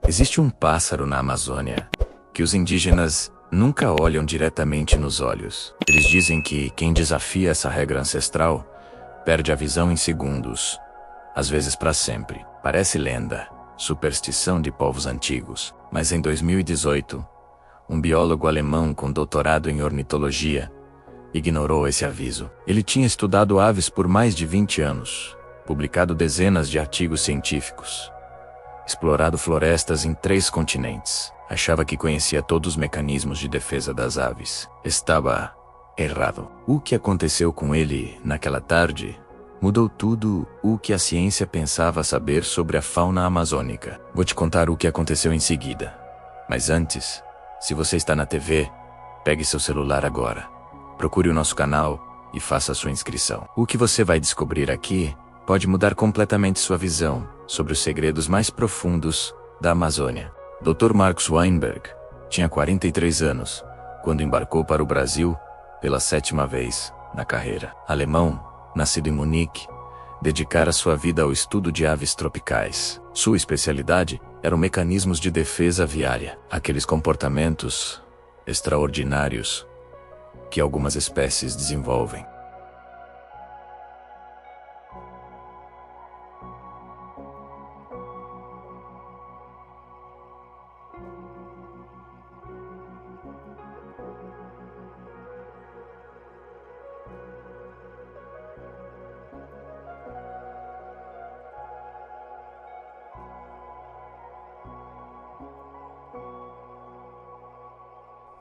Existe um pássaro na Amazônia que os indígenas nunca olham diretamente nos olhos. Eles dizem que quem desafia essa regra ancestral perde a visão em segundos, às vezes para sempre. Parece lenda, superstição de povos antigos, mas em 2018, um biólogo alemão com doutorado em ornitologia ignorou esse aviso. Ele tinha estudado aves por mais de 20 anos, publicado dezenas de artigos científicos, explorado florestas em 3 continentes. Achava que conhecia todos os mecanismos de defesa das aves. Estava errado. O que aconteceu com ele naquela tarde mudou tudo o que a ciência pensava saber sobre a fauna amazônica. Vou te contar o que aconteceu em seguida. Mas antes, se você está na TV, pegue seu celular agora. Procure o nosso canal e faça sua inscrição. O que você vai descobrir aqui pode mudar completamente sua visão sobre os segredos mais profundos da Amazônia. Dr. Marcus Weinberg tinha 43 anos quando embarcou para o Brasil pela 7ª vez na carreira. Alemão, nascido em Munique, dedicara sua vida ao estudo de aves tropicais. Sua especialidade eram mecanismos de defesa aviária, aqueles comportamentos extraordinários que algumas espécies desenvolvem.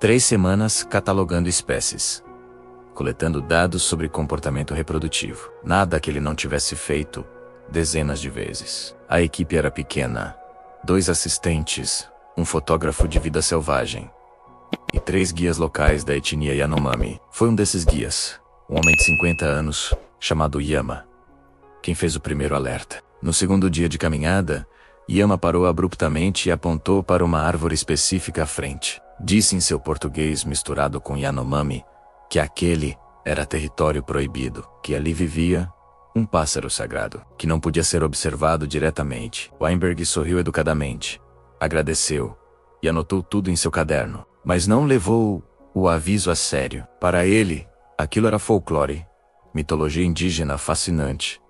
Três semanas catalogando espécies, coletando dados sobre comportamento reprodutivo. Nada que ele não tivesse feito dezenas de vezes. A equipe era pequena, 2 assistentes, um fotógrafo de vida selvagem e 3 guias locais da etnia Yanomami. Foi um desses guias, um homem de 50 anos, chamado Yama, quem fez o primeiro alerta. No segundo dia de caminhada, Yama parou abruptamente e apontou para uma árvore específica à frente. Disse em seu português misturado com Yanomami que aquele era território proibido, que ali vivia um pássaro sagrado, que não podia ser observado diretamente. Weinberg sorriu educadamente, agradeceu e anotou tudo em seu caderno, mas não levou o aviso a sério. Para ele, aquilo era folclore, mitologia indígena fascinante,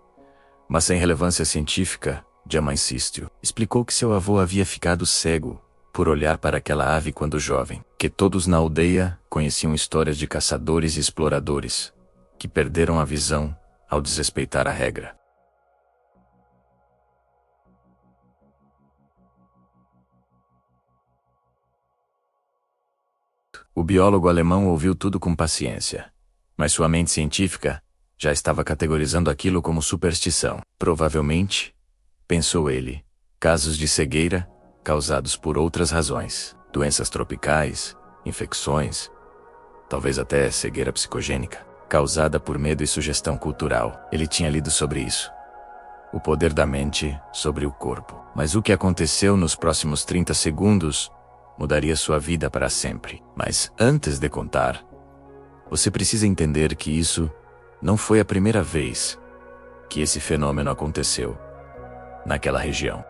mas sem relevância científica. Yama insistiu. Explicou que seu avô havia ficado cego por olhar para aquela ave quando jovem, que todos na aldeia conheciam histórias de caçadores e exploradores que perderam a visão ao desrespeitar a regra. O biólogo alemão ouviu tudo com paciência, mas sua mente científica já estava categorizando aquilo como superstição. Provavelmente, pensou ele, casos de cegueira causados por outras razões, doenças tropicais, infecções, talvez até cegueira psicogênica, causada por medo e sugestão cultural. Ele tinha lido sobre isso. O poder da mente sobre o corpo. Mas o que aconteceu nos próximos 30 segundos mudaria sua vida para sempre. Mas antes de contar, você precisa entender que isso não foi a primeira vez que esse fenômeno aconteceu naquela região.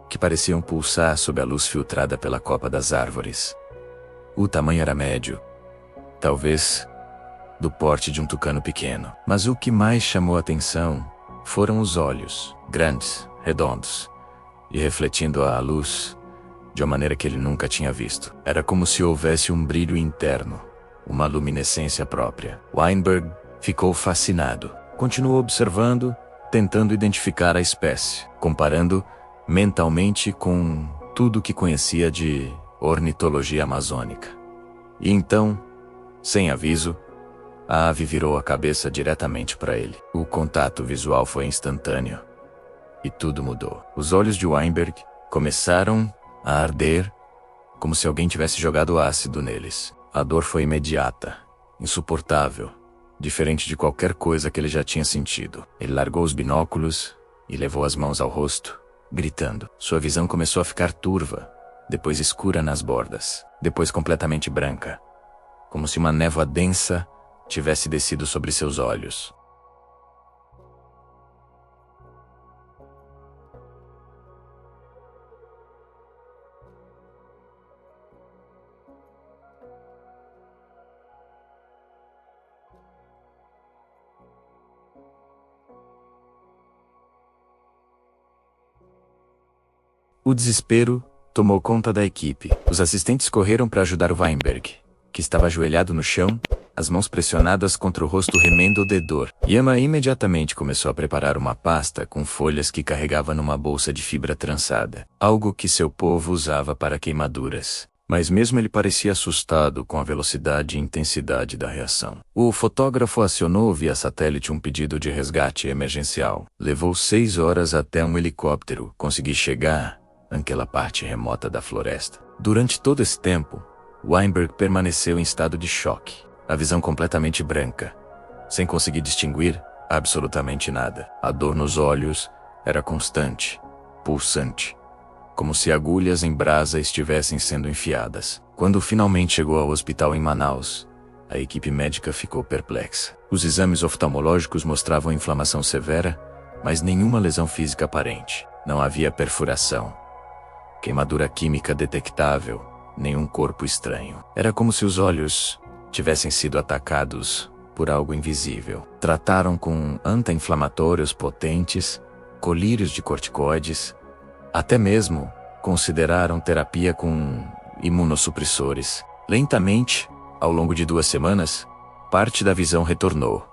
Que pareciam pulsar sob a luz filtrada pela copa das árvores. O tamanho era médio, talvez do porte de um tucano pequeno. Mas o que mais chamou a atenção foram os olhos, grandes, redondos, e refletindo a luz de uma maneira que ele nunca tinha visto. Era como se houvesse um brilho interno, uma luminescência própria. Weinberg ficou fascinado. Continuou observando, tentando identificar a espécie, comparando mentalmente com tudo que conhecia de ornitologia amazônica. E então, sem aviso, a ave virou a cabeça diretamente para ele. O contato visual foi instantâneo. E tudo mudou. Os olhos de Weinberg começaram a arder, como se alguém tivesse jogado ácido neles. A dor foi imediata, insuportável, diferente de qualquer coisa que ele já tinha sentido. Ele largou os binóculos e levou as mãos ao rosto, gritando. Sua visão começou a ficar turva, depois escura nas bordas, depois completamente branca, como se uma névoa densa tivesse descido sobre seus olhos. O desespero tomou conta da equipe. Os assistentes correram para ajudar o Weinberg, que estava ajoelhado no chão, as mãos pressionadas contra o rosto remendo de dor. Yama imediatamente começou a preparar uma pasta com folhas que carregava numa bolsa de fibra trançada, algo que seu povo usava para queimaduras. Mas mesmo ele parecia assustado com a velocidade e intensidade da reação. O fotógrafo acionou via satélite um pedido de resgate emergencial. Levou 6 horas até um helicóptero conseguir chegar àquela parte remota da floresta. Durante todo esse tempo, Weinberg permaneceu em estado de choque, a visão completamente branca, sem conseguir distinguir absolutamente nada. A dor nos olhos era constante, pulsante, como se agulhas em brasa estivessem sendo enfiadas. Quando finalmente chegou ao hospital em Manaus, a equipe médica ficou perplexa. Os exames oftalmológicos mostravam inflamação severa, mas nenhuma lesão física aparente. Não havia perfuração, queimadura química detectável, nenhum corpo estranho. Era como se os olhos tivessem sido atacados por algo invisível. Trataram com anti-inflamatórios potentes, colírios de corticoides, até mesmo consideraram terapia com imunossupressores. Lentamente, ao longo de 2 semanas, parte da visão retornou.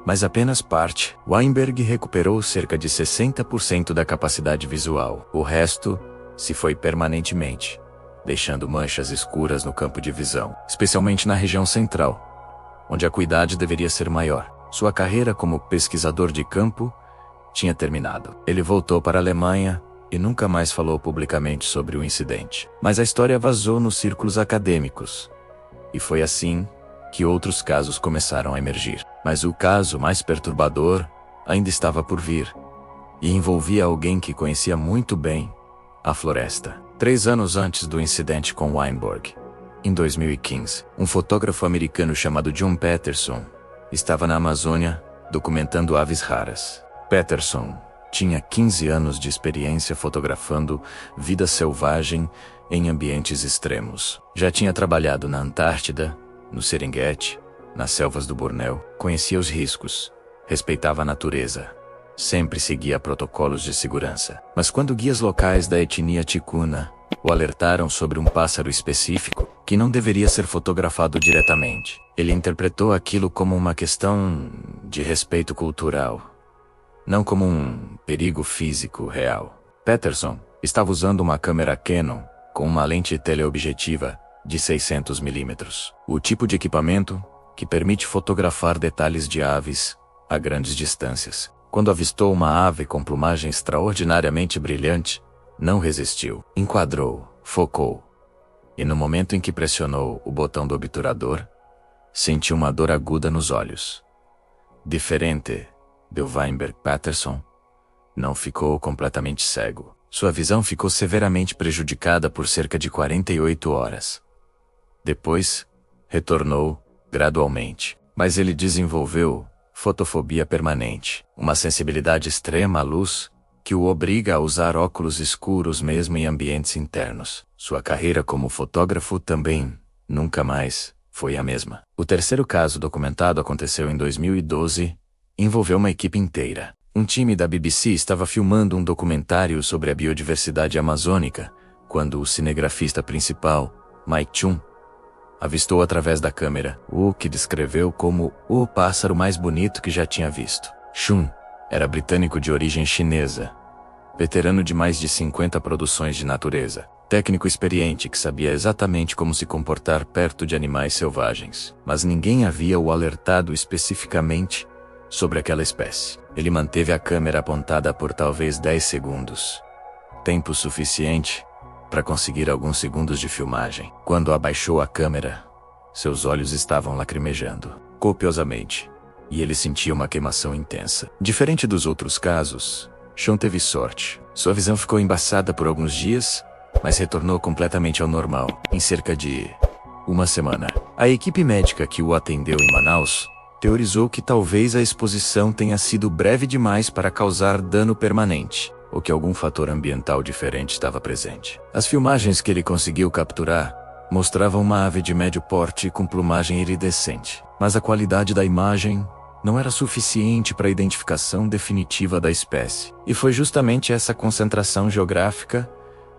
Mas apenas parte. Weinberg recuperou cerca de 60% da capacidade visual. O resto se foi permanentemente, deixando manchas escuras no campo de visão, especialmente na região central, onde a acuidade deveria ser maior. Sua carreira como pesquisador de campo tinha terminado. Ele voltou para a Alemanha e nunca mais falou publicamente sobre o incidente. Mas a história vazou nos círculos acadêmicos, e foi assim que outros casos começaram a emergir. Mas o caso mais perturbador ainda estava por vir, e envolvia alguém que conhecia muito bem a floresta. 3 anos antes do incidente com Weinberg, em 2015, um fotógrafo americano chamado John Peterson estava na Amazônia documentando aves raras. Peterson tinha 15 anos de experiência fotografando vida selvagem em ambientes extremos. Já tinha trabalhado na Antártida, no Serengeti, nas selvas do Bornéu. Conhecia os riscos, respeitava a natureza, sempre seguia protocolos de segurança. Mas quando guias locais da etnia ticuna o alertaram sobre um pássaro específico que não deveria ser fotografado diretamente, ele interpretou aquilo como uma questão de respeito cultural, não como um perigo físico real. Peterson estava usando uma câmera Canon com uma lente teleobjetiva de 600 mm, o tipo de equipamento que permite fotografar detalhes de aves a grandes distâncias. Quando avistou uma ave com plumagem extraordinariamente brilhante, não resistiu, enquadrou, focou, e no momento em que pressionou o botão do obturador, sentiu uma dor aguda nos olhos. Diferente de Weinberg, Peterson não ficou completamente cego. Sua visão ficou severamente prejudicada por cerca de 48 horas. Depois, retornou gradualmente, mas ele desenvolveu fotofobia permanente, uma sensibilidade extrema à luz que o obriga a usar óculos escuros mesmo em ambientes internos. Sua carreira como fotógrafo também nunca mais foi a mesma. O terceiro caso documentado aconteceu em 2012, envolveu uma equipe inteira. Um time da BBC estava filmando um documentário sobre a biodiversidade amazônica, quando o cinegrafista principal, Mike Chun, avistou através da câmera o que descreveu como o pássaro mais bonito que já tinha visto. Chun era britânico de origem chinesa, veterano de mais de 50 produções de natureza, técnico experiente que sabia exatamente como se comportar perto de animais selvagens, mas ninguém havia o alertado especificamente sobre aquela espécie. Ele manteve a câmera apontada por talvez 10 segundos, tempo suficiente para conseguir alguns segundos de filmagem. Quando abaixou a câmera, seus olhos estavam lacrimejando copiosamente, e ele sentia uma queimação intensa. Diferente dos outros casos, Sean teve sorte. Sua visão ficou embaçada por alguns dias, mas retornou completamente ao normal em cerca de uma semana. A equipe médica que o atendeu em Manaus teorizou que talvez a exposição tenha sido breve demais para causar dano permanente, ou que algum fator ambiental diferente estava presente. As filmagens que ele conseguiu capturar mostravam uma ave de médio porte com plumagem iridescente, mas a qualidade da imagem não era suficiente para a identificação definitiva da espécie. E foi justamente essa concentração geográfica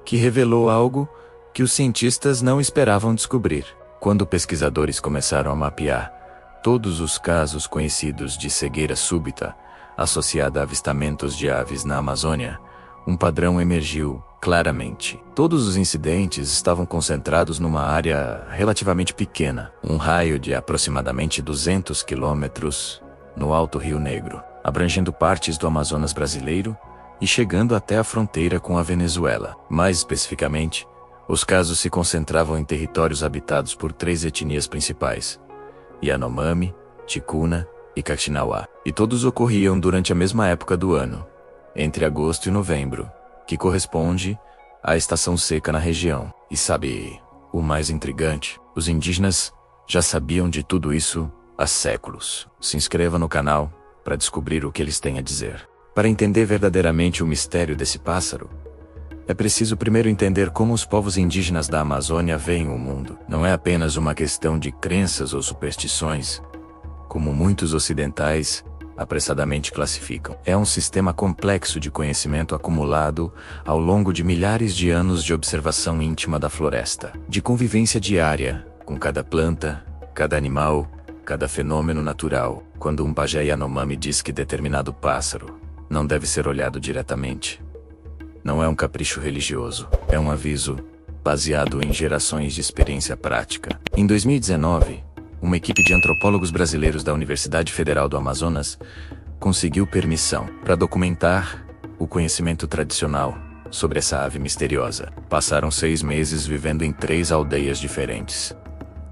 que revelou algo que os cientistas não esperavam descobrir. Quando pesquisadores começaram a mapear todos os casos conhecidos de cegueira súbita associada a avistamentos de aves na Amazônia, um padrão emergiu claramente. Todos os incidentes estavam concentrados numa área relativamente pequena, um raio de aproximadamente 200 quilômetros no Alto Rio Negro, abrangendo partes do Amazonas brasileiro e chegando até a fronteira com a Venezuela. Mais especificamente, os casos se concentravam em territórios habitados por 3 etnias principais: Yanomami, Ticuna e Kaxinawá. E todos ocorriam durante a mesma época do ano, entre agosto e novembro, que corresponde à estação seca na região. E sabe o mais intrigante? Os indígenas já sabiam de tudo isso há séculos. Se inscreva no canal para descobrir o que eles têm a dizer. Para entender verdadeiramente o mistério desse pássaro, é preciso primeiro entender como os povos indígenas da Amazônia veem o mundo. Não é apenas uma questão de crenças ou superstições, como muitos ocidentais apressadamente classificam. É um sistema complexo de conhecimento acumulado ao longo de milhares de anos de observação íntima da floresta, de convivência diária com cada planta, cada animal, cada fenômeno natural. Quando um pajé Yanomami diz que determinado pássaro não deve ser olhado diretamente, não é um capricho religioso, é um aviso baseado em gerações de experiência prática. Em 2019, uma equipe de antropólogos brasileiros da Universidade Federal do Amazonas conseguiu permissão para documentar o conhecimento tradicional sobre essa ave misteriosa. Passaram 6 meses vivendo em 3 aldeias diferentes,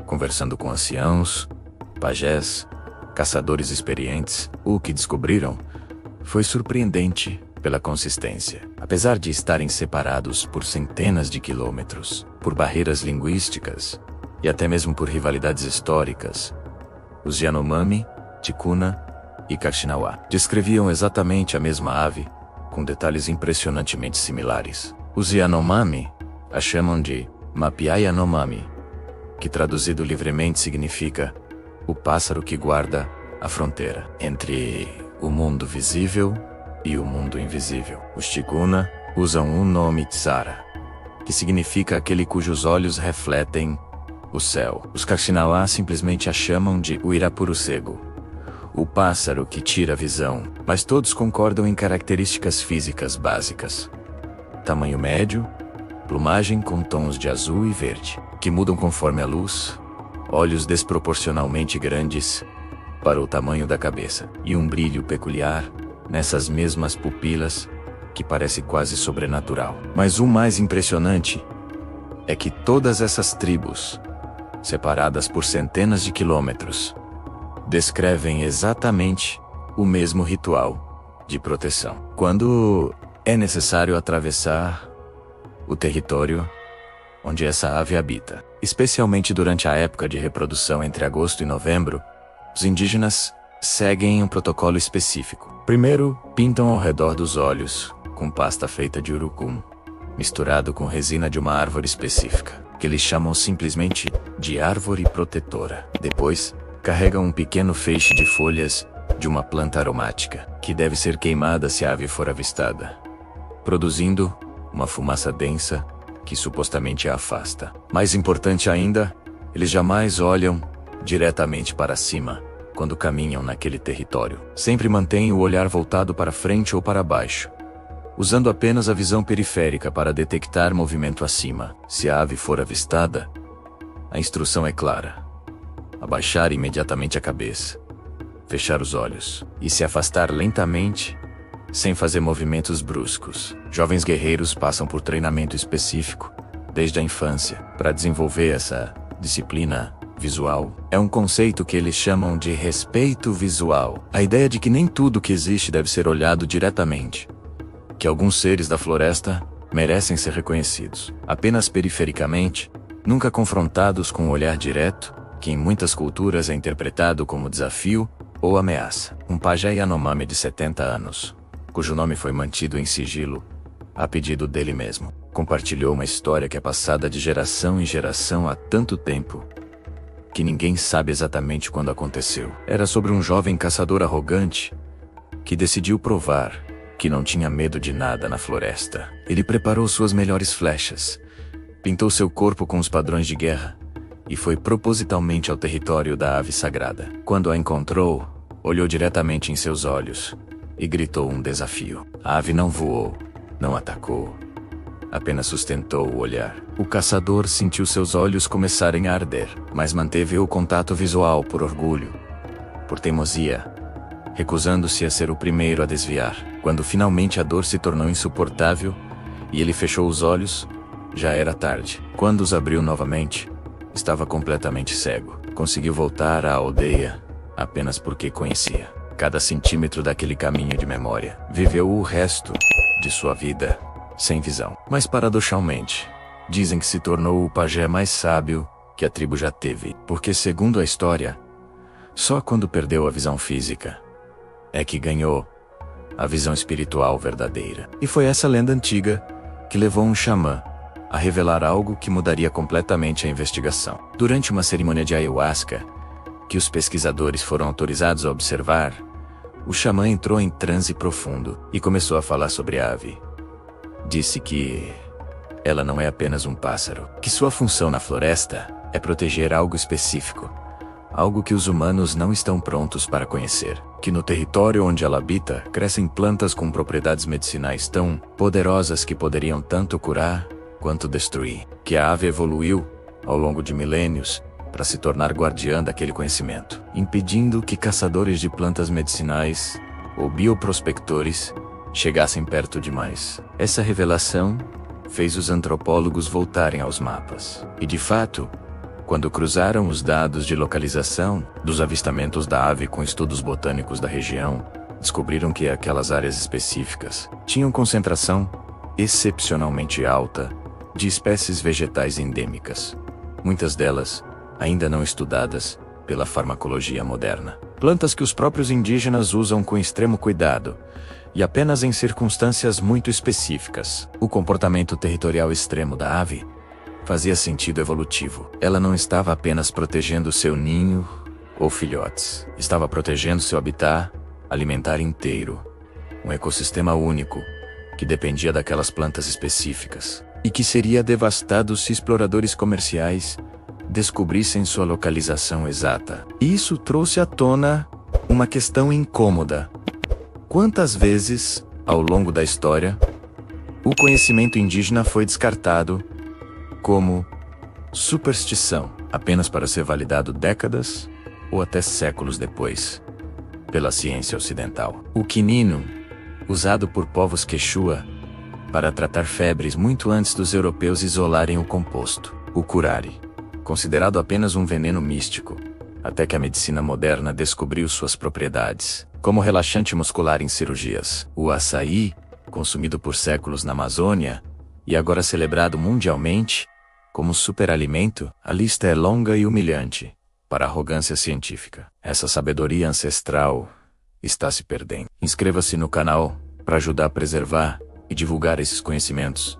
conversando com anciãos, pajés, caçadores experientes. O que descobriram foi surpreendente pela consistência. Apesar de estarem separados por centenas de quilômetros, por barreiras linguísticas e até mesmo por rivalidades históricas, os Yanomami, Ticuna e Kaxinawá descreviam exatamente a mesma ave, com detalhes impressionantemente similares. Os Yanomami a chamam de Mapiá Yanomami, que traduzido livremente significa o pássaro que guarda a fronteira entre o mundo visível e o mundo invisível. Os Ticuna usam o nome Tsara, que significa aquele cujos olhos refletem o céu. Os Kaxinawá simplesmente a chamam de o Irapuru-cego, o pássaro que tira a visão, mas todos concordam em características físicas básicas: tamanho médio, plumagem com tons de azul e verde, que mudam conforme a luz, olhos desproporcionalmente grandes para o tamanho da cabeça, e um brilho peculiar nessas mesmas pupilas que parece quase sobrenatural. Mas o mais impressionante é que todas essas tribos, separadas por centenas de quilômetros, descrevem exatamente o mesmo ritual de proteção. Quando é necessário atravessar o território onde essa ave habita, especialmente durante a época de reprodução entre agosto e novembro, os indígenas seguem um protocolo específico. Primeiro, pintam ao redor dos olhos com pasta feita de urucum, misturado com resina de uma árvore específica, que eles chamam simplesmente de árvore protetora. Depois, carregam um pequeno feixe de folhas de uma planta aromática, que deve ser queimada se a ave for avistada, produzindo uma fumaça densa que supostamente a afasta. Mais importante ainda, eles jamais olham diretamente para cima quando caminham naquele território. Sempre mantêm o olhar voltado para frente ou para baixo, usando apenas a visão periférica para detectar movimento acima. Se a ave for avistada, a instrução é clara: abaixar imediatamente a cabeça, fechar os olhos e se afastar lentamente, sem fazer movimentos bruscos. Jovens guerreiros passam por treinamento específico, desde a infância, para desenvolver essa disciplina visual. É um conceito que eles chamam de respeito visual. A ideia de que nem tudo que existe deve ser olhado diretamente, que alguns seres da floresta merecem ser reconhecidos apenas perifericamente, nunca confrontados com um olhar direto, que em muitas culturas é interpretado como desafio ou ameaça. Um pajé Yanomami de 70 anos, cujo nome foi mantido em sigilo, a pedido dele mesmo, compartilhou uma história que é passada de geração em geração há tanto tempo, que ninguém sabe exatamente quando aconteceu. Era sobre um jovem caçador arrogante, que decidiu provar que não tinha medo de nada na floresta. Ele preparou suas melhores flechas, pintou seu corpo com os padrões de guerra, e foi propositalmente ao território da ave sagrada. Quando a encontrou, olhou diretamente em seus olhos e gritou um desafio. A ave não voou, não atacou, apenas sustentou o olhar. O caçador sentiu seus olhos começarem a arder, mas manteve o contato visual por orgulho, por teimosia, recusando-se a ser o primeiro a desviar. Quando finalmente a dor se tornou insuportável e ele fechou os olhos, já era tarde. Quando os abriu novamente, estava completamente cego. Conseguiu voltar à aldeia apenas porque conhecia cada centímetro daquele caminho de memória. Viveu o resto de sua vida sem visão. Mas paradoxalmente, dizem que se tornou o pajé mais sábio que a tribo já teve. Porque, segundo a história, só quando perdeu a visão física é que ganhou a visão espiritual verdadeira. E foi essa lenda antiga que levou um xamã a revelar algo que mudaria completamente a investigação. Durante uma cerimônia de ayahuasca, que os pesquisadores foram autorizados a observar, o xamã entrou em transe profundo e começou a falar sobre a ave. Disse que ela não é apenas um pássaro, que sua função na floresta é proteger algo específico, algo que os humanos não estão prontos para conhecer, que no território onde ela habita crescem plantas com propriedades medicinais tão poderosas que poderiam tanto curar quanto destruir, que a ave evoluiu ao longo de milênios para se tornar guardiã daquele conhecimento, impedindo que caçadores de plantas medicinais ou bioprospectores chegassem perto demais. Essa revelação fez os antropólogos voltarem aos mapas. E de fato, quando cruzaram os dados de localização dos avistamentos da ave com estudos botânicos da região, descobriram que aquelas áreas específicas tinham concentração excepcionalmente alta de espécies vegetais endêmicas, muitas delas ainda não estudadas pela farmacologia moderna. Plantas que os próprios indígenas usam com extremo cuidado e apenas em circunstâncias muito específicas. O comportamento territorial extremo da ave fazia sentido evolutivo. Ela não estava apenas protegendo seu ninho ou filhotes, estava protegendo seu habitat alimentar inteiro, um ecossistema único que dependia daquelas plantas específicas e que seria devastado se exploradores comerciais descobrissem sua localização exata. Isso trouxe à tona uma questão incômoda. Quantas vezes, ao longo da história, o conhecimento indígena foi descartado como superstição, apenas para ser validado décadas ou até séculos depois pela ciência ocidental? O quinino, usado por povos quechua para tratar febres muito antes dos europeus isolarem o composto. O curare, considerado apenas um veneno místico, até que a medicina moderna descobriu suas propriedades, como relaxante muscular em cirurgias. O açaí, consumido por séculos na Amazônia, e agora celebrado mundialmente como superalimento, a lista é longa e humilhante para a arrogância científica. Essa sabedoria ancestral está se perdendo. Inscreva-se no canal para ajudar a preservar e divulgar esses conhecimentos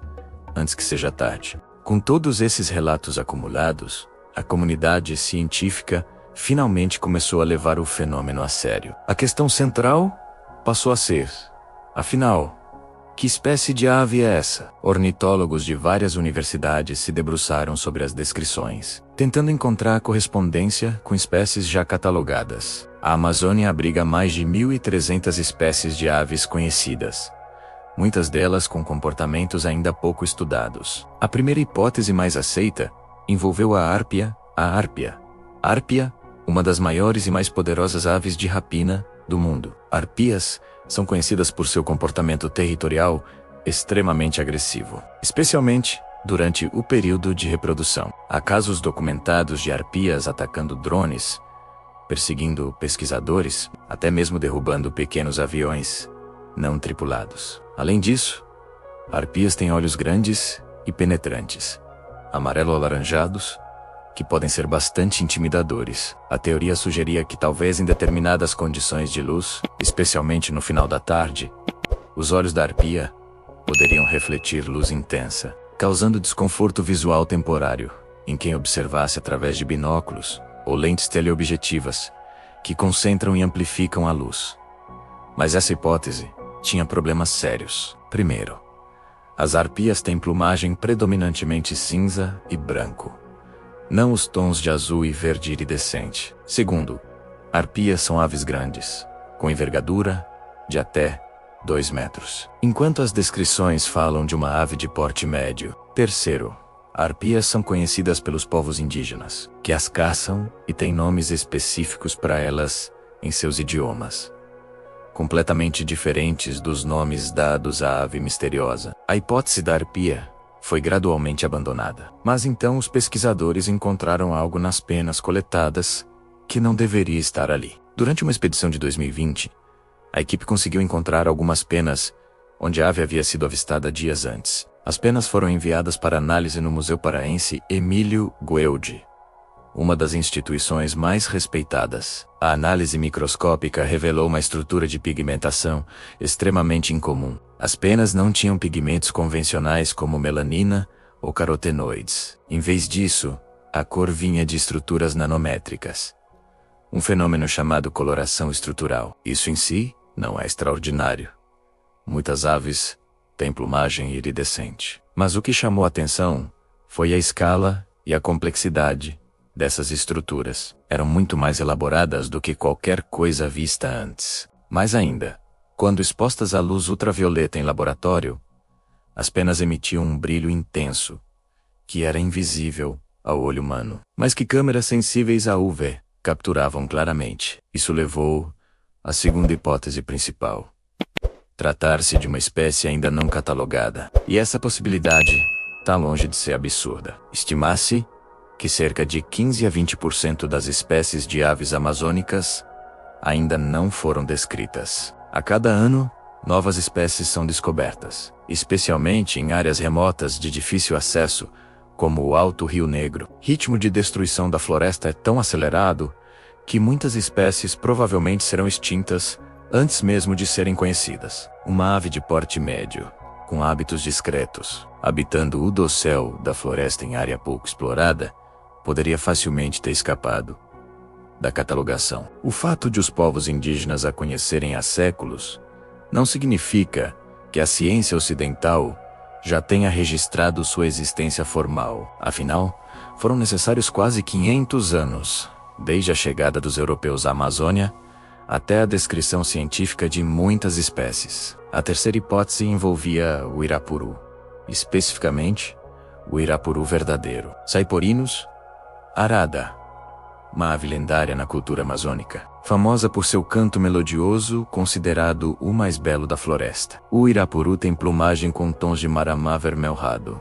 antes que seja tarde. Com todos esses relatos acumulados, a comunidade científica finalmente começou a levar o fenômeno a sério. A questão central passou a ser: afinal, que espécie de ave é essa? Ornitólogos de várias universidades se debruçaram sobre as descrições, tentando encontrar correspondência com espécies já catalogadas. A Amazônia abriga mais de 1.300 espécies de aves conhecidas, muitas delas com comportamentos ainda pouco estudados. A primeira hipótese mais aceita envolveu a árpia. Árpia, uma das maiores e mais poderosas aves de rapina do mundo. Arpias são conhecidas por seu comportamento territorial extremamente agressivo, especialmente durante o período de reprodução. Há casos documentados de arpias atacando drones, perseguindo pesquisadores, até mesmo derrubando pequenos aviões não tripulados. Além disso, arpias têm olhos grandes e penetrantes, amarelo-alaranjados, que podem ser bastante intimidadores. A teoria sugeria que talvez em determinadas condições de luz, especialmente no final da tarde, os olhos da arpia poderiam refletir luz intensa, causando desconforto visual temporário em quem observasse através de binóculos ou lentes teleobjetivas, que concentram e amplificam a luz. Mas essa hipótese tinha problemas sérios. Primeiro, as arpias têm plumagem predominantemente cinza e branco, não os tons de azul e verde iridescente. Segundo, arpias são aves grandes, com envergadura de até 2 metros, enquanto as descrições falam de uma ave de porte médio. Terceiro, arpias são conhecidas pelos povos indígenas, que as caçam e têm nomes específicos para elas em seus idiomas, completamente diferentes dos nomes dados à ave misteriosa. A hipótese da arpia foi gradualmente abandonada. Mas então os pesquisadores encontraram algo nas penas coletadas que não deveria estar ali. Durante uma expedição de 2020, a equipe conseguiu encontrar algumas penas onde a ave havia sido avistada dias antes. As penas foram enviadas para análise no Museu Paraense Emílio Gueldi, uma das instituições mais respeitadas. A análise microscópica revelou uma estrutura de pigmentação extremamente incomum. As penas não tinham pigmentos convencionais como melanina ou carotenoides. Em vez disso, a cor vinha de estruturas nanométricas, um fenômeno chamado coloração estrutural. Isso em si não é extraordinário. Muitas aves têm plumagem iridescente. Mas o que chamou a atenção foi a escala e a complexidade dessas estruturas. Eram muito mais elaboradas do que qualquer coisa vista antes. Mais ainda, quando expostas à luz ultravioleta em laboratório, as penas emitiam um brilho intenso, que era invisível ao olho humano, mas que câmeras sensíveis a UV capturavam claramente. Isso levou à segunda hipótese principal: tratar-se de uma espécie ainda não catalogada. E essa possibilidade está longe de ser absurda. Estima-se que cerca de 15 a 20% das espécies de aves amazônicas ainda não foram descritas. A cada ano, novas espécies são descobertas, especialmente em áreas remotas de difícil acesso, como o Alto Rio Negro. O ritmo de destruição da floresta é tão acelerado que muitas espécies provavelmente serão extintas antes mesmo de serem conhecidas. Uma ave de porte médio, com hábitos discretos, habitando o dossel da floresta em área pouco explorada, poderia facilmente ter escapado da catalogação. O fato de os povos indígenas a conhecerem há séculos não significa que a ciência ocidental já tenha registrado sua existência formal. Afinal, foram necessários quase 500 anos, desde a chegada dos europeus à Amazônia até a descrição científica de muitas espécies. A terceira hipótese envolvia o irapuru, especificamente o irapuru verdadeiro. Saiporinos arada, uma ave lendária na cultura amazônica, famosa por seu canto melodioso, considerado o mais belo da floresta. O irapuru tem plumagem com tons de maramá avermelhado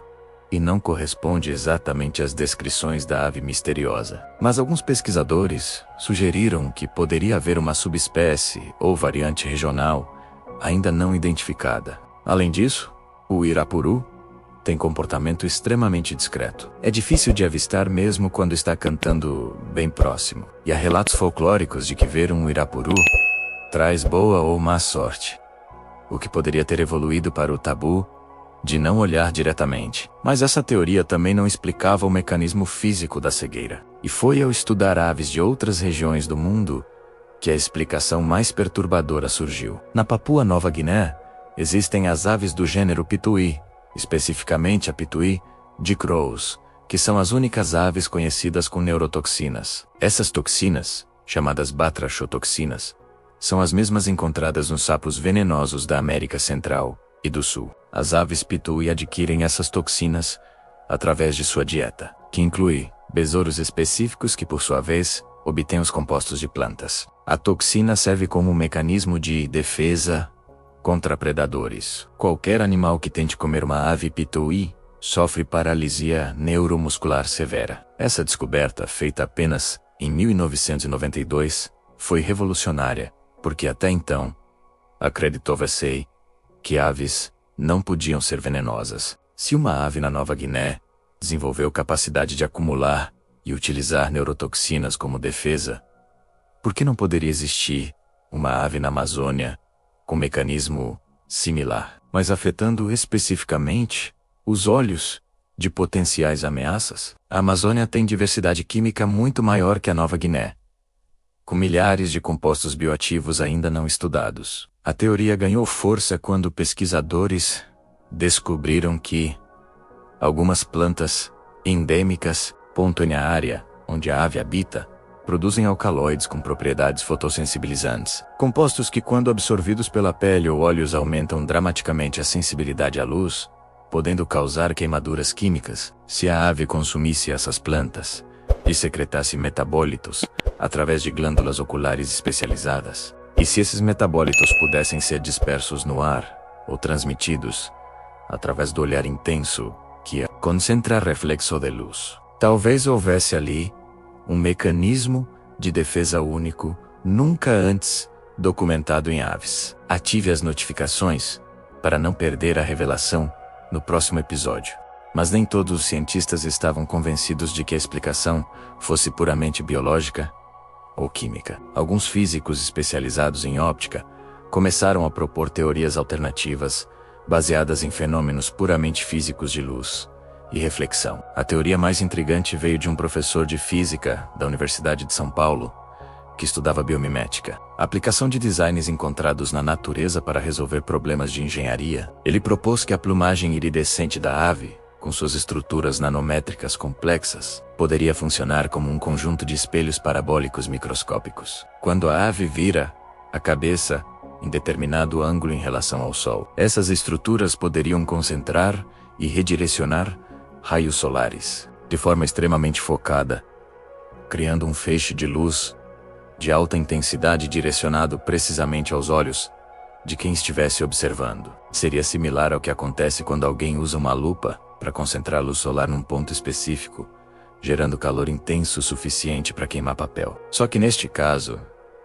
e não corresponde exatamente às descrições da ave misteriosa. Mas alguns pesquisadores sugeriram que poderia haver uma subespécie ou variante regional ainda não identificada. Além disso, o irapuru tem comportamento extremamente discreto. É difícil de avistar mesmo quando está cantando bem próximo. E há relatos folclóricos de que ver um irapuru traz boa ou má sorte, o que poderia ter evoluído para o tabu de não olhar diretamente. Mas essa teoria também não explicava o mecanismo físico da cegueira. E foi ao estudar aves de outras regiões do mundo que a explicação mais perturbadora surgiu. Na Papua Nova Guiné, existem as aves do gênero pituí, especificamente a pituí de Crows, que são as únicas aves conhecidas com neurotoxinas. Essas toxinas, chamadas batrachotoxinas, são as mesmas encontradas nos sapos venenosos da América Central e do Sul. As aves pitui adquirem essas toxinas através de sua dieta, que inclui besouros específicos que, por sua vez, obtêm os compostos de plantas. A toxina serve como um mecanismo de defesa contra predadores. Qualquer animal que tente comer uma ave pitui sofre paralisia neuromuscular severa. Essa descoberta, feita apenas em 1992, foi revolucionária, porque até então, acreditava-se que aves não podiam ser venenosas. Se uma ave na Nova Guiné desenvolveu capacidade de acumular e utilizar neurotoxinas como defesa, por que não poderia existir uma ave na Amazônia com mecanismo similar, mas afetando especificamente os olhos de potenciais ameaças? A Amazônia tem diversidade química muito maior que a Nova Guiné, com milhares de compostos bioativos ainda não estudados. A teoria ganhou força quando pesquisadores descobriram que algumas plantas endêmicas, na área onde a ave habita, produzem alcaloides com propriedades fotossensibilizantes. Compostos que, quando absorvidos pela pele ou olhos, aumentam dramaticamente a sensibilidade à luz, podendo causar queimaduras químicas. Se a ave consumisse essas plantas e secretasse metabólitos através de glândulas oculares especializadas, e se esses metabólitos pudessem ser dispersos no ar ou transmitidos através do olhar intenso, que concentra reflexo de luz, talvez houvesse ali um mecanismo de defesa único, nunca antes documentado em aves. Ative as notificações para não perder a revelação no próximo episódio. Mas nem todos os cientistas estavam convencidos de que a explicação fosse puramente biológica ou química. Alguns físicos especializados em óptica começaram a propor teorias alternativas baseadas em fenômenos puramente físicos de luz e reflexão. A teoria mais intrigante veio de um professor de física da Universidade de São Paulo, que estudava biomimética, a aplicação de designs encontrados na natureza para resolver problemas de engenharia. Ele propôs que a plumagem iridescente da ave, com suas estruturas nanométricas complexas, poderia funcionar como um conjunto de espelhos parabólicos microscópicos. Quando a ave vira a cabeça em determinado ângulo em relação ao Sol, essas estruturas poderiam concentrar e redirecionar raios solares de forma extremamente focada, criando um feixe de luz de alta intensidade direcionado precisamente aos olhos de quem estivesse observando. Seria similar ao que acontece quando alguém usa uma lupa para concentrar a luz solar num ponto específico, gerando calor intenso o suficiente para queimar papel. Só que neste caso,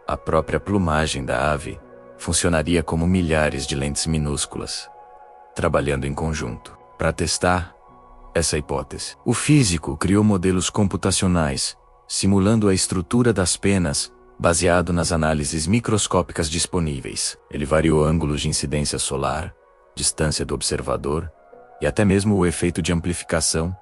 a própria plumagem da ave funcionaria como milhares de lentes minúsculas, trabalhando em conjunto. Para testar essa hipótese, o físico criou modelos computacionais, simulando a estrutura das penas, baseado nas análises microscópicas disponíveis. Ele variou ângulos de incidência solar, distância do observador e até mesmo o efeito de amplificação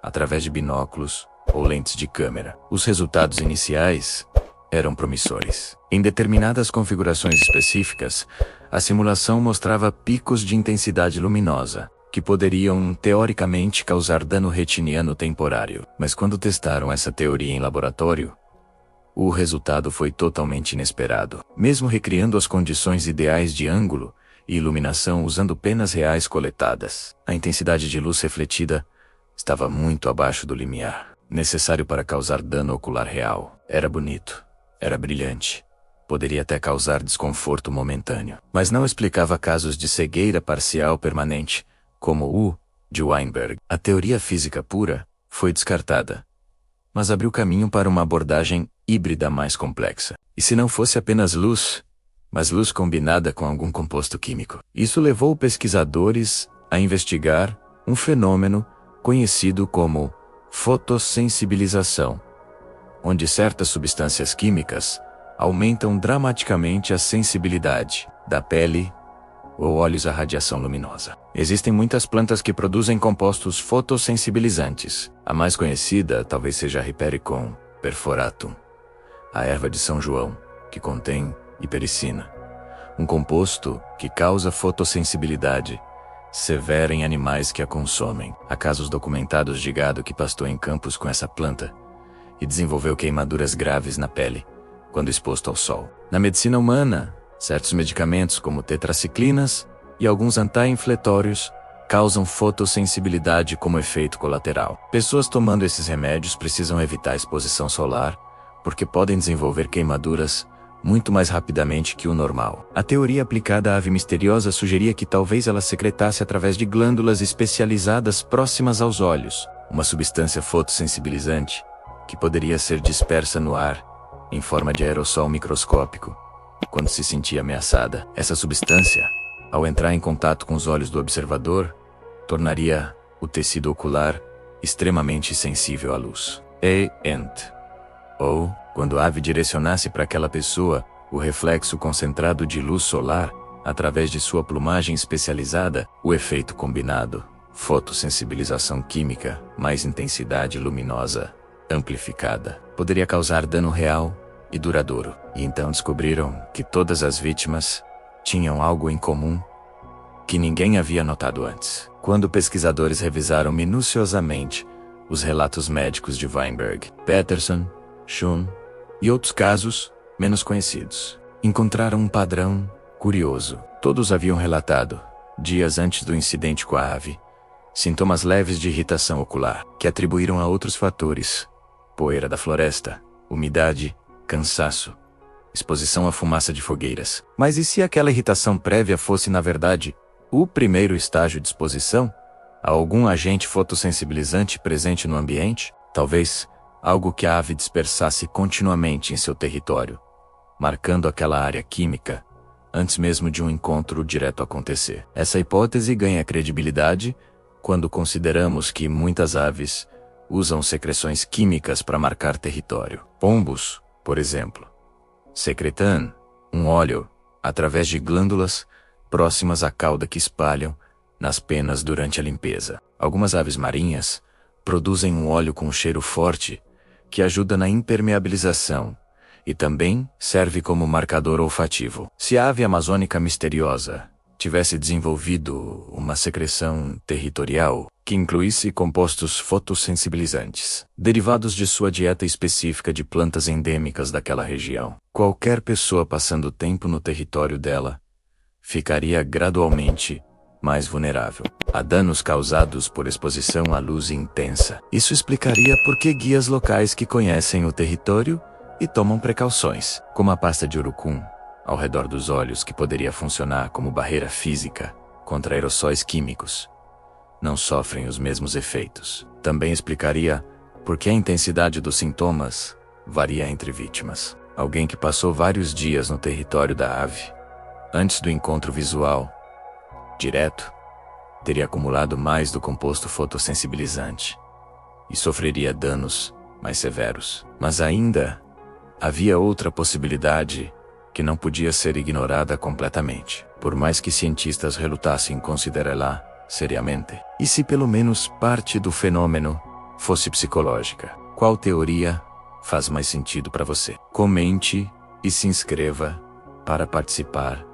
através de binóculos ou lentes de câmera. Os resultados iniciais eram promissores. Em determinadas configurações específicas, a simulação mostrava picos de intensidade luminosa, que poderiam, teoricamente, causar dano retiniano temporário. Mas quando testaram essa teoria em laboratório, o resultado foi totalmente inesperado. Mesmo recriando as condições ideais de ângulo e iluminação usando penas reais coletadas, a intensidade de luz refletida estava muito abaixo do limiar necessário para causar dano ocular real. Era bonito, era brilhante, poderia até causar desconforto momentâneo, mas não explicava casos de cegueira parcial permanente, como o de Weinberg. A teoria física pura foi descartada, mas abriu caminho para uma abordagem híbrida mais complexa. E se não fosse apenas luz, mas luz combinada com algum composto químico? Isso levou pesquisadores a investigar um fenômeno conhecido como fotossensibilização, onde certas substâncias químicas aumentam dramaticamente a sensibilidade da pele ou olhos à radiação luminosa. Existem muitas plantas que produzem compostos fotossensibilizantes. A mais conhecida talvez seja a Hypericon perforatum, a erva de São João, que contém hipericina, um composto que causa fotossensibilidade severa em animais que a consomem. Há casos documentados de gado que pastou em campos com essa planta e desenvolveu queimaduras graves na pele quando exposto ao sol. Na medicina humana, certos medicamentos como tetraciclinas e alguns anti-infletórios causam fotossensibilidade como efeito colateral. Pessoas tomando esses remédios precisam evitar a exposição solar, porque podem desenvolver queimaduras muito mais rapidamente que o normal. A teoria aplicada à ave misteriosa sugeria que talvez ela secretasse através de glândulas especializadas próximas aos olhos uma substância fotossensibilizante que poderia ser dispersa no ar em forma de aerossol microscópico quando se sentia ameaçada. Essa substância, ao entrar em contato com os olhos do observador, tornaria o tecido ocular extremamente sensível à luz. Ou, quando a ave direcionasse para aquela pessoa o reflexo concentrado de luz solar através de sua plumagem especializada, o efeito combinado, fotossensibilização química, mais intensidade luminosa amplificada, poderia causar dano real e duradouro. E então descobriram que todas as vítimas tinham algo em comum que ninguém havia notado antes. Quando pesquisadores revisaram minuciosamente os relatos médicos de Weinberg, Peterson, Schun e outros casos menos conhecidos, encontraram um padrão curioso. Todos haviam relatado, dias antes do incidente com a ave, sintomas leves de irritação ocular, que atribuíram a outros fatores: poeira da floresta, umidade, cansaço, exposição à fumaça de fogueiras. Mas e se aquela irritação prévia fosse, na verdade, o primeiro estágio de exposição a algum agente fotossensibilizante presente no ambiente? Talvez algo que a ave dispersasse continuamente em seu território, marcando aquela área química antes mesmo de um encontro direto acontecer. Essa hipótese ganha credibilidade quando consideramos que muitas aves usam secreções químicas para marcar território. Pombos, por exemplo, secretam um óleo através de glândulas próximas à cauda que espalham nas penas durante a limpeza. Algumas aves marinhas produzem um óleo com cheiro forte que ajuda na impermeabilização e também serve como marcador olfativo. Se a ave amazônica misteriosa tivesse desenvolvido uma secreção territorial que incluísse compostos fotossensibilizantes, derivados de sua dieta específica de plantas endêmicas daquela região, qualquer pessoa passando tempo no território dela ficaria gradualmente mais vulnerável a danos causados por exposição à luz intensa. Isso explicaria por que guias locais que conhecem o território e tomam precauções, como a pasta de urucum ao redor dos olhos, que poderia funcionar como barreira física contra aerossóis químicos, não sofrem os mesmos efeitos. Também explicaria por que a intensidade dos sintomas varia entre vítimas. Alguém que passou vários dias no território da ave antes do encontro visual direto teria acumulado mais do composto fotossensibilizante e sofreria danos mais severos. Mas ainda havia outra possibilidade que não podia ser ignorada completamente, por mais que cientistas relutassem em considerá-la seriamente. E se pelo menos parte do fenômeno fosse psicológica? Qual teoria faz mais sentido para você? Comente e se inscreva para participar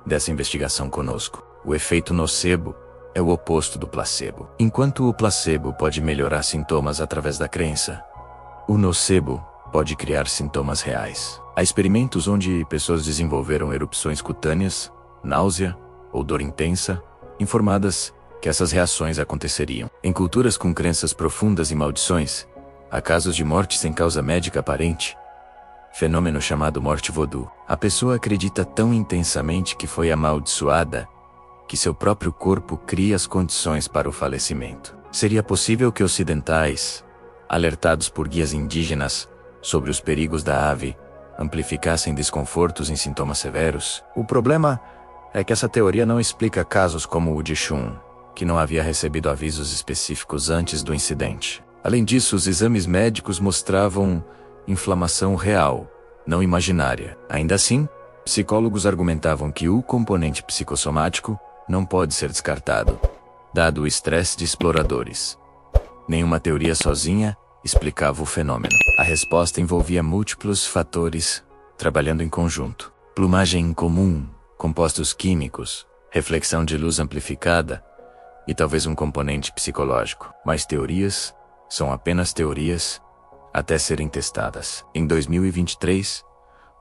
dessa investigação conosco. O efeito nocebo é o oposto do placebo. Enquanto o placebo pode melhorar sintomas através da crença, o nocebo pode criar sintomas reais. Há experimentos onde pessoas desenvolveram erupções cutâneas, náusea ou dor intensa, informadas que essas reações aconteceriam. Em culturas com crenças profundas em maldições, há casos de morte sem causa médica aparente, fenômeno chamado morte voodoo. A pessoa acredita tão intensamente que foi amaldiçoada que seu próprio corpo cria as condições para o falecimento. Seria possível que ocidentais, alertados por guias indígenas sobre os perigos da ave, amplificassem desconfortos em sintomas severos? O problema é que essa teoria não explica casos como o de Schun, que não havia recebido avisos específicos antes do incidente. Além disso, os exames médicos mostravam inflamação real, não imaginária. Ainda assim, psicólogos argumentavam que o componente psicossomático não pode ser descartado, dado o estresse de exploradores. Nenhuma teoria sozinha explicava o fenômeno. A resposta envolvia múltiplos fatores trabalhando em conjunto: plumagem incomum, compostos químicos, reflexão de luz amplificada e talvez um componente psicológico. Mas teorias são apenas teorias até serem testadas. Em 2023,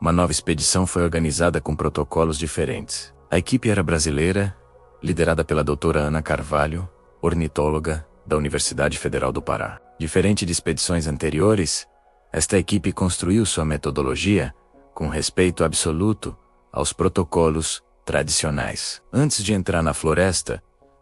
uma nova expedição foi organizada com protocolos diferentes. A equipe era brasileira liderada pela doutora Ana Carvalho, ornitóloga da Universidade Federal do Pará. Diferente de expedições anteriores, esta equipe construiu sua metodologia com respeito absoluto aos protocolos tradicionais. Antes de entrar na floresta,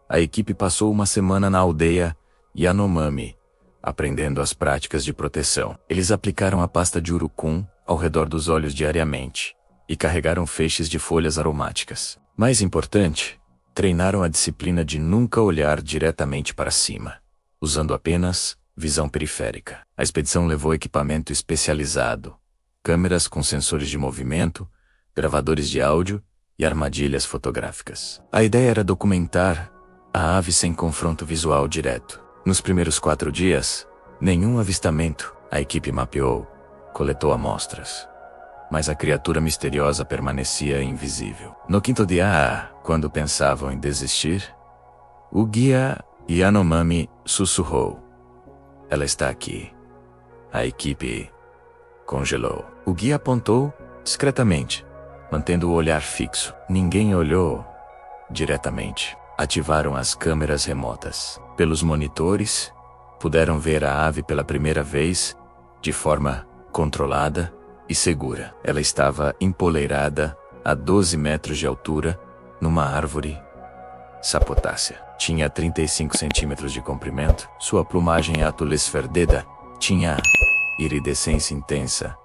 a equipe passou uma semana na aldeia Yanomami, aprendendo as práticas de proteção. Eles aplicaram a pasta de urucum ao redor dos olhos diariamente e carregaram feixes de folhas aromáticas. Mais importante, treinaram a disciplina de nunca olhar diretamente para cima, usando apenas visão periférica. A expedição levou equipamento especializado, câmeras com sensores de movimento, gravadores de áudio e armadilhas fotográficas. A ideia era documentar a ave sem confronto visual direto. Nos primeiros 4 dias, nenhum avistamento. A equipe mapeou, coletou amostras, mas a criatura misteriosa permanecia invisível. No 5º dia, quando pensavam em desistir, o guia Yanomami sussurrou: "Ela está aqui." A equipe congelou. O guia apontou discretamente, mantendo o olhar fixo. Ninguém olhou diretamente. Ativaram as câmeras remotas. Pelos monitores, puderam ver a ave pela primeira vez, de forma controlada e segura. Ela estava empoleirada a 12 metros de altura, numa árvore sapotácea. Tinha 35 centímetros de comprimento. Sua plumagem atulesferdeda tinha iridescência intensa,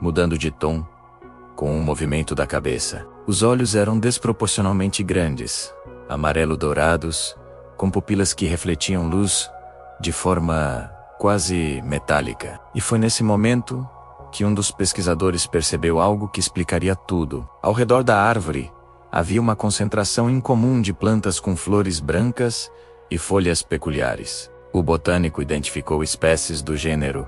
mudando de tom com o movimento da cabeça. Os olhos eram desproporcionalmente grandes, amarelo-dourados, com pupilas que refletiam luz de forma quase metálica. E foi nesse momento que um dos pesquisadores percebeu algo que explicaria tudo. Ao redor da árvore, havia uma concentração incomum de plantas com flores brancas e folhas peculiares. O botânico identificou espécies do gênero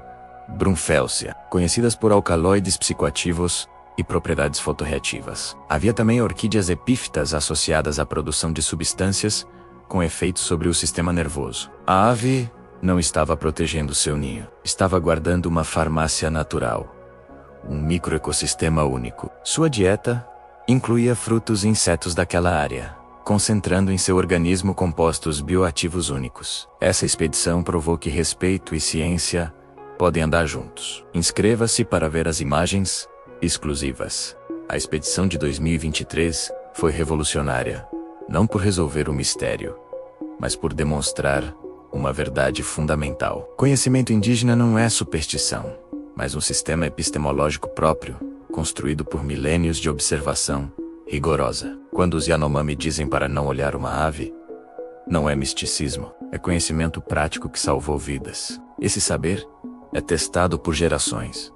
Brunfelsia, conhecidas por alcaloides psicoativos e propriedades fotorreativas. Havia também orquídeas epífitas associadas à produção de substâncias com efeitos sobre o sistema nervoso. A ave não estava protegendo seu ninho. Estava guardando uma farmácia natural, um microecossistema único. Sua dieta incluía frutos e insetos daquela área, concentrando em seu organismo compostos bioativos únicos. Essa expedição provou que respeito e ciência podem andar juntos. Inscreva-se para ver as imagens exclusivas. A expedição de 2023 foi revolucionária, não por resolver o mistério, mas por demonstrar uma verdade fundamental. Conhecimento indígena não é superstição, mas um sistema epistemológico próprio, construído por milênios de observação rigorosa. Quando os Yanomami dizem para não olhar uma ave, não é misticismo, é conhecimento prático que salvou vidas. Esse saber é testado por gerações,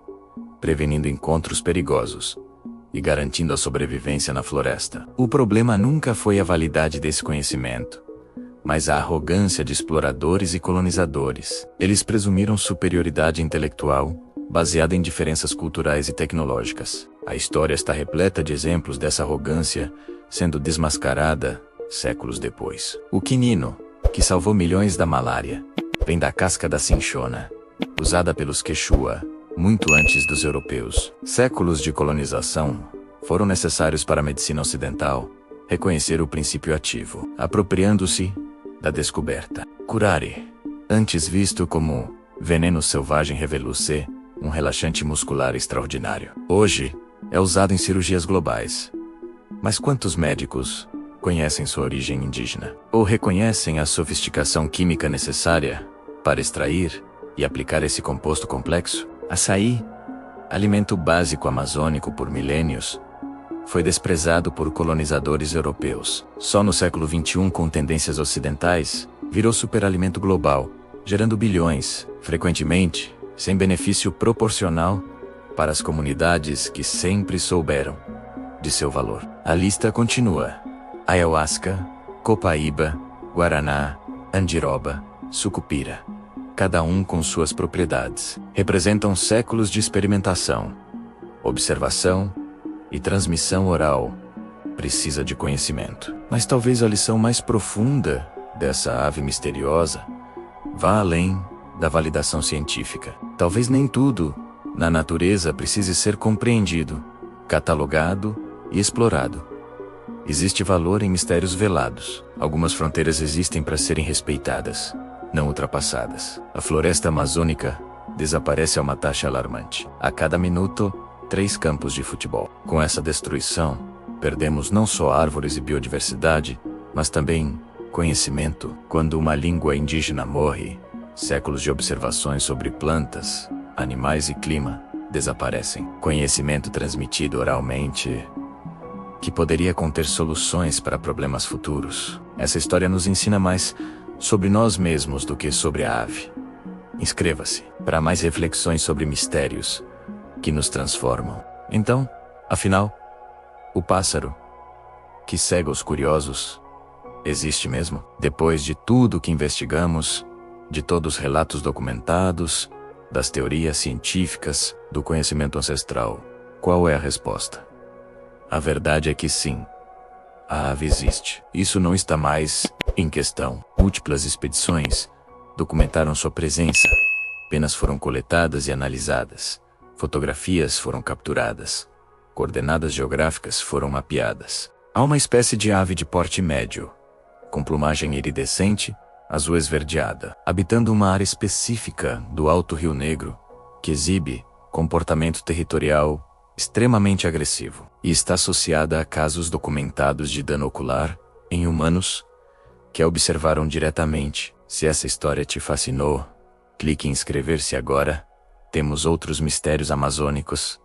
prevenindo encontros perigosos e garantindo a sobrevivência na floresta. O problema nunca foi a validade desse conhecimento, mas a arrogância de exploradores e colonizadores. Eles presumiram superioridade intelectual, baseada em diferenças culturais e tecnológicas. A história está repleta de exemplos dessa arrogância sendo desmascarada séculos depois. O quinino, que salvou milhões da malária, vem da casca da cinchona, usada pelos Quechua, muito antes dos europeus. Séculos de colonização foram necessários para a medicina ocidental reconhecer o princípio ativo, apropriando-se da descoberta. Curare, antes visto como veneno selvagem, revelou-se um relaxante muscular extraordinário. Hoje, é usado em cirurgias globais. Mas quantos médicos conhecem sua origem indígena? Ou reconhecem a sofisticação química necessária para extrair e aplicar esse composto complexo? Açaí, alimento básico amazônico por milênios, foi desprezado por colonizadores europeus. Só no século XXI, com tendências ocidentais, virou superalimento global, gerando bilhões, frequentemente, sem benefício proporcional para as comunidades que sempre souberam de seu valor. A lista continua. Ayahuasca, copaíba, guaraná, andiroba, sucupira. Cada um com suas propriedades. Representam séculos de experimentação, observação e transmissão oral. Precisa de conhecimento. Mas talvez a lição mais profunda dessa ave misteriosa vá além da validação científica. Talvez nem tudo na natureza precise ser compreendido, catalogado e explorado. Existe valor em mistérios velados. Algumas fronteiras existem para serem respeitadas, não ultrapassadas. A floresta amazônica desaparece a uma taxa alarmante. A cada minuto, 3 campos de futebol. Com essa destruição, perdemos não só árvores e biodiversidade, mas também conhecimento. Quando uma língua indígena morre, séculos de observações sobre plantas, animais e clima desaparecem. Conhecimento transmitido oralmente, que poderia conter soluções para problemas futuros. Essa história nos ensina mais sobre nós mesmos do que sobre a ave. Inscreva-se para mais reflexões sobre mistérios que nos transformam. Então, afinal, o pássaro que cega os curiosos existe mesmo? Depois de tudo que investigamos, de todos os relatos documentados, das teorias científicas, do conhecimento ancestral, qual é a resposta? A verdade é que sim, a ave existe. Isso não está mais em questão. Múltiplas expedições documentaram sua presença. Penas foram coletadas e analisadas. Fotografias foram capturadas. Coordenadas geográficas foram mapeadas. Há uma espécie de ave de porte médio, com plumagem iridescente, azul esverdeada, habitando uma área específica do Alto Rio Negro, que exibe comportamento territorial extremamente agressivo, e está associada a casos documentados de dano ocular em humanos que a observaram diretamente. Se essa história te fascinou, clique em inscrever-se agora. Temos outros mistérios amazônicos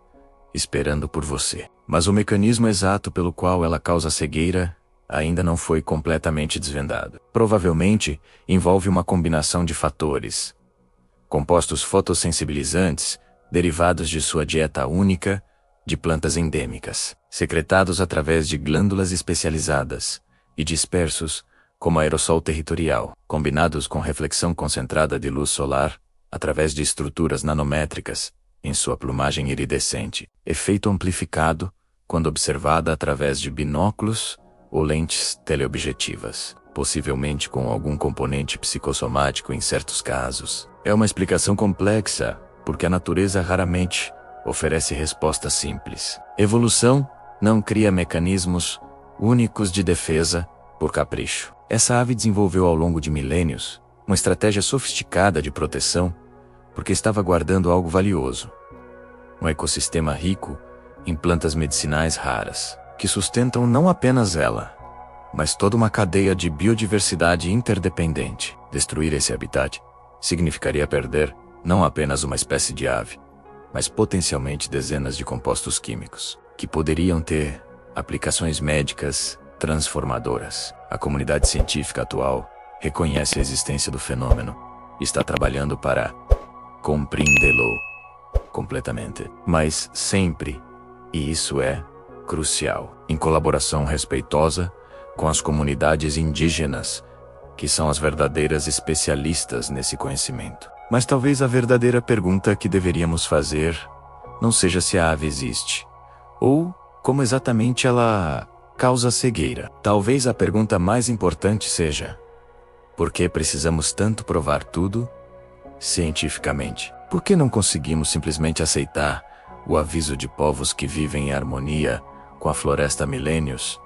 esperando por você. Mas o mecanismo exato pelo qual ela causa cegueira ainda não foi completamente desvendado. Provavelmente envolve uma combinação de fatores. Compostos fotossensibilizantes, derivados de sua dieta única, de plantas endêmicas, secretados através de glândulas especializadas, e dispersos, como aerossol territorial, combinados com reflexão concentrada de luz solar, através de estruturas nanométricas, em sua plumagem iridescente, efeito amplificado, quando observada através de binóculos ou lentes teleobjetivas, possivelmente com algum componente psicossomático em certos casos. É uma explicação complexa, porque a natureza raramente oferece respostas simples. Evolução não cria mecanismos únicos de defesa por capricho. Essa ave desenvolveu ao longo de milênios uma estratégia sofisticada de proteção, porque estava guardando algo valioso. Um ecossistema rico em plantas medicinais raras, que sustentam não apenas ela, mas toda uma cadeia de biodiversidade interdependente. Destruir esse habitat significaria perder não apenas uma espécie de ave, mas potencialmente dezenas de compostos químicos, que poderiam ter aplicações médicas transformadoras. A comunidade científica atual reconhece a existência do fenômeno e está trabalhando para compreendê-lo completamente. Mas sempre, e isso é crucial, em colaboração respeitosa com as comunidades indígenas, que são as verdadeiras especialistas nesse conhecimento. Mas talvez a verdadeira pergunta que deveríamos fazer não seja se a ave existe, ou como exatamente ela causa cegueira. Talvez a pergunta mais importante seja: por que precisamos tanto provar tudo cientificamente? Por que não conseguimos simplesmente aceitar o aviso de povos que vivem em harmonia com a floresta há milênios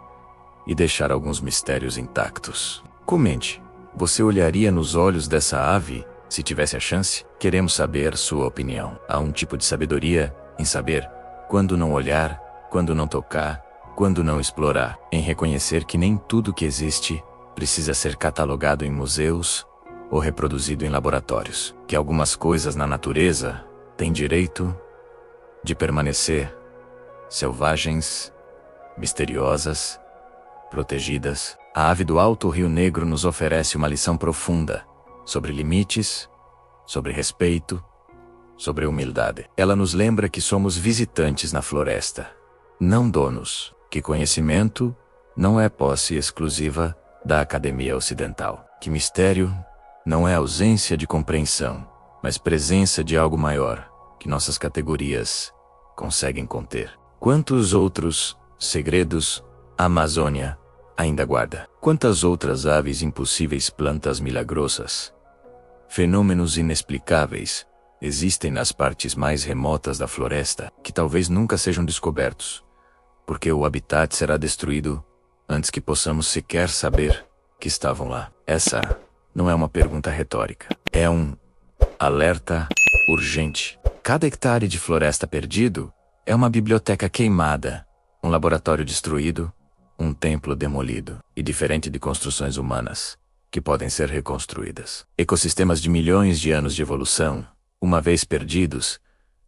e deixar alguns mistérios intactos? Comente. Você olharia nos olhos dessa ave se tivesse a chance? Queremos saber sua opinião. Há um tipo de sabedoria em saber quando não olhar, quando não tocar, quando não explorar, em reconhecer que nem tudo que existe precisa ser catalogado em museus ou reproduzido em laboratórios, que algumas coisas na natureza têm direito de permanecer selvagens, misteriosas, protegidas. A ave do Alto Rio Negro nos oferece uma lição profunda sobre limites, sobre respeito, sobre humildade. Ela nos lembra que somos visitantes na floresta, não donos, que conhecimento não é posse exclusiva da academia ocidental, que mistério não é ausência de compreensão, mas presença de algo maior, que nossas categorias conseguem conter. Quantos outros segredos a Amazônia ainda guarda? Quantas outras aves impossíveis, plantas milagrosas, fenômenos inexplicáveis existem nas partes mais remotas da floresta, que talvez nunca sejam descobertos, porque o habitat será destruído antes que possamos sequer saber que estavam lá. Essa não é uma pergunta retórica. É um alerta urgente. Cada hectare de floresta perdido é uma biblioteca queimada, um laboratório destruído, um templo demolido. E diferente de construções humanas, que podem ser reconstruídas. Ecossistemas de milhões de anos de evolução, uma vez perdidos,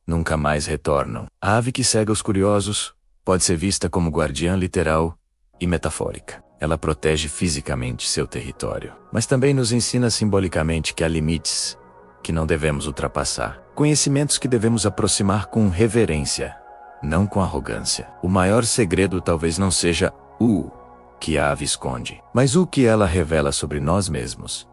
nunca mais retornam. A ave que cega os curiosos pode ser vista como guardiã literal e metafórica. Ela protege fisicamente seu território, mas também nos ensina simbolicamente que há limites que não devemos ultrapassar. Conhecimentos que devemos aproximar com reverência, não com arrogância. O maior segredo talvez não seja o que a ave esconde, mas o que ela revela sobre nós mesmos.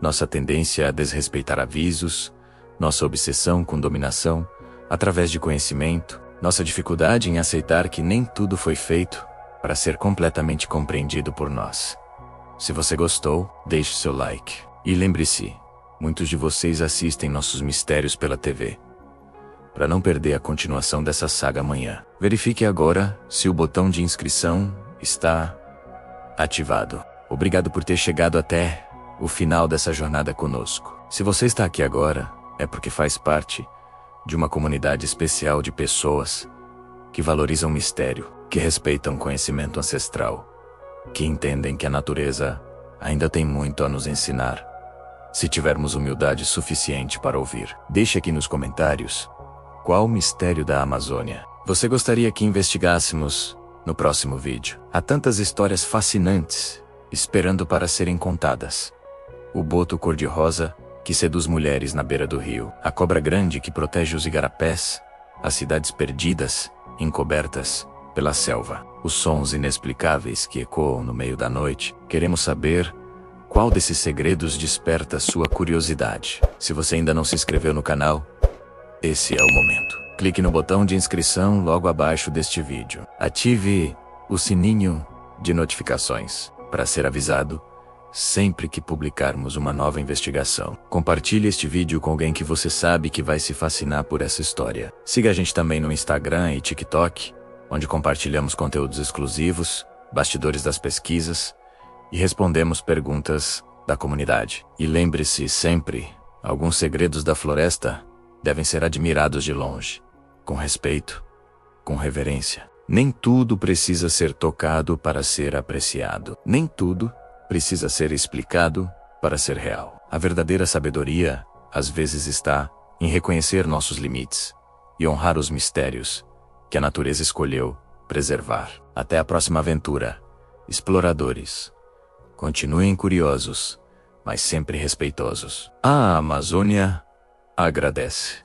Nossa tendência a desrespeitar avisos, nossa obsessão com dominação, através de conhecimento, nossa dificuldade em aceitar que nem tudo foi feito para ser completamente compreendido por nós. Se você gostou, deixe seu like. E lembre-se, muitos de vocês assistem nossos mistérios pela TV. Para não perder a continuação dessa saga amanhã, verifique agora se o botão de inscrição está ativado. Obrigado por ter chegado até o final dessa jornada conosco. Se você está aqui agora, é porque faz parte de uma comunidade especial de pessoas que valorizam o mistério, que respeitam o conhecimento ancestral, que entendem que a natureza ainda tem muito a nos ensinar, se tivermos humildade suficiente para ouvir. Deixe aqui nos comentários qual o mistério da Amazônia você gostaria que investigássemos no próximo vídeo. Há tantas histórias fascinantes esperando para serem contadas. O boto cor-de-rosa que seduz mulheres na beira do rio, a cobra grande que protege os igarapés, as cidades perdidas, encobertas pela selva, os sons inexplicáveis que ecoam no meio da noite. Queremos saber qual desses segredos desperta sua curiosidade. Se você ainda não se inscreveu no canal, esse é o momento. Clique no botão de inscrição logo abaixo deste vídeo. Ative o sininho de notificações para ser avisado sempre que publicarmos uma nova investigação. Compartilhe este vídeo com alguém que você sabe que vai se fascinar por essa história. Siga a gente também no Instagram e TikTok, onde compartilhamos conteúdos exclusivos, bastidores das pesquisas e respondemos perguntas da comunidade. E lembre-se sempre, alguns segredos da floresta devem ser admirados de longe, com respeito, com reverência. Nem tudo precisa ser tocado para ser apreciado. Nem tudo precisa ser explicado para ser real. A verdadeira sabedoria, às vezes, está em reconhecer nossos limites e honrar os mistérios que a natureza escolheu preservar. Até a próxima aventura, exploradores. Continuem curiosos, mas sempre respeitosos. A Amazônia agradece.